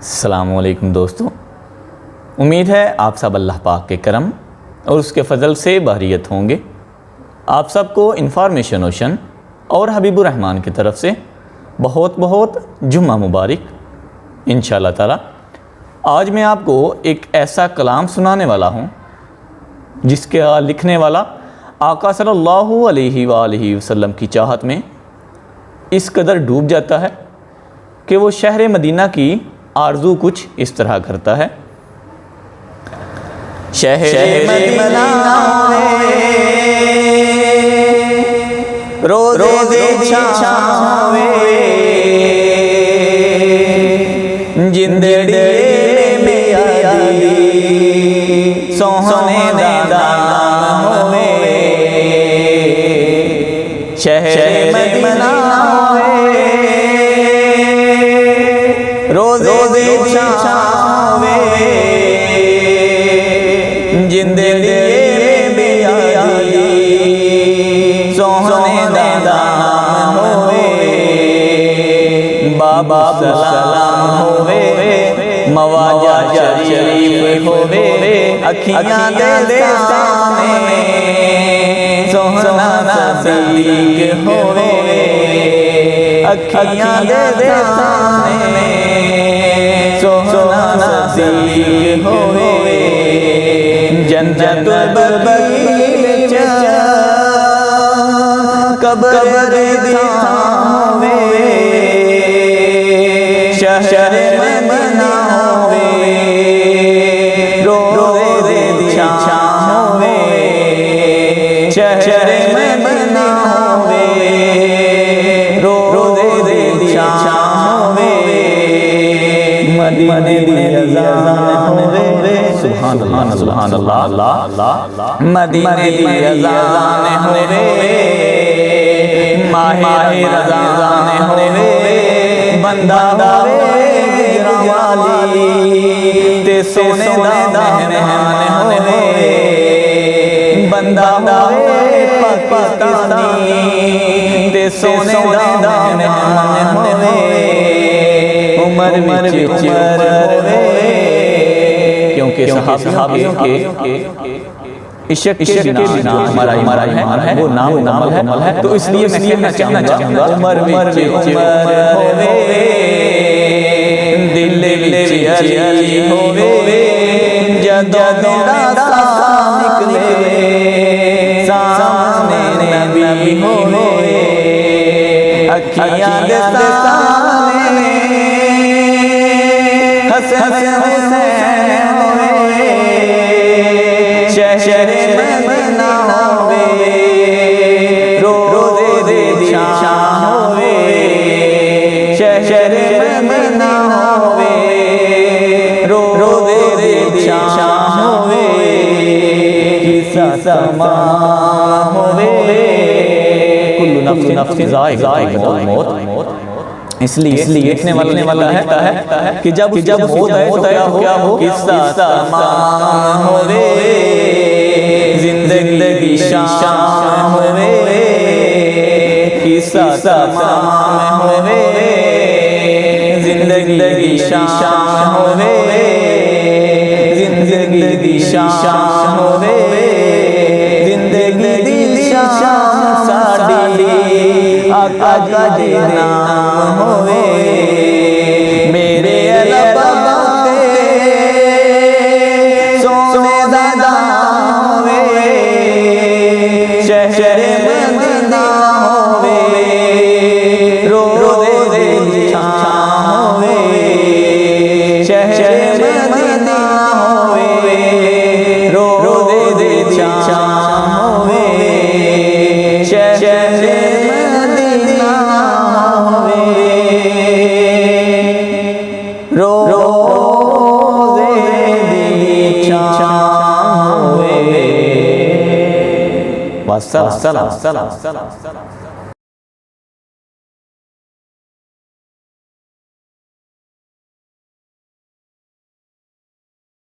अस्सलामुअलैकुम दोस्तों, उम्मीद है आप सब अल्लाह पाक के करम और उसके फ़ज़ल से बहरियत होंगे। आप सबको इंफॉर्मेशन ओशन और हबीब रहमान की तरफ से बहुत बहुत जुम्मा मुबारक। इंशाअल्लाह ताला आज मैं आपको एक ऐसा कलाम सुनाने वाला हूँ जिसके लिखने वाला आका सल्लल्लाहु अलैहि वसल्लम की चाहत में इस कदर डूब जाता है कि वो शहर मदीना की आरज़ू कुछ इस तरह करता है। शहरे मदीना रोज़े दी छां जिंदड़ी में आदी सोहने दा होवे। शहरे मदीना रोज़े दी छां जिंदड़ी में आदी सोहने दा होवे। बाबा सलाम होवे मवाजा शरीफ होवे। अखियां दे सामने सोहना सदीक होवे। अखियां दे सामने सोहना सदीक होवे। जन्नतुल बगीचा कब्र दी होवे। शहरे मदीना होवे रोज़े दी छां होवे। शहरे मदीना होवे रोज़े दी छां होवे। मदीने दी अज़ान होवे। सुभान अल्लाह सुभान अल्लाह। मदीने दी अज़ान होवे माहे रज़ान होवे। बंदा होवे गिरवाली ते सोने दा मेहमान होवे। बंदा होवे पाकिस्तानी ते सोने दा मेहमान होवे। उमर विच उमर होवे क्योंकि सहाबियों के इश्क के बिना हमारा ईमान है वो नामुकम्मल है। तो इसलिए मैं कहना चाहूँगा उमर विच उमर होवे। दिल विच अली होवे। जदों मेरा साथ निकले सामने नबी होवे। अखियां दे सामने हसन हुसैन होवे। शहरे मदीना होवे रोज़े दी छां होवे। शहरे मदीना होवे रोज़े दी छां होवे। किसा तमाम होवे कुल्लु नफ्सिन ज़ाइक़ातुल मौत। इसलिए लिखने वाला है कि जब मौत आया हो किस्सा तमाम होवे। जिंदगी शाम होवे किस्सा तमाम होवे। जिंदगी शाम होवे। जिंदगी शाम होवे। जिंदगी शाम साडी आका दी नाम होवे। मेरे अल्लाह सोने दा होवे। शहरे मदीना होवे रोज़े दी छां होवे। शहरे मदीना होवे रोज़े दी छां होवे। शहरे मदीना होवे रोज़े दी छां होवे। वस्सलाम।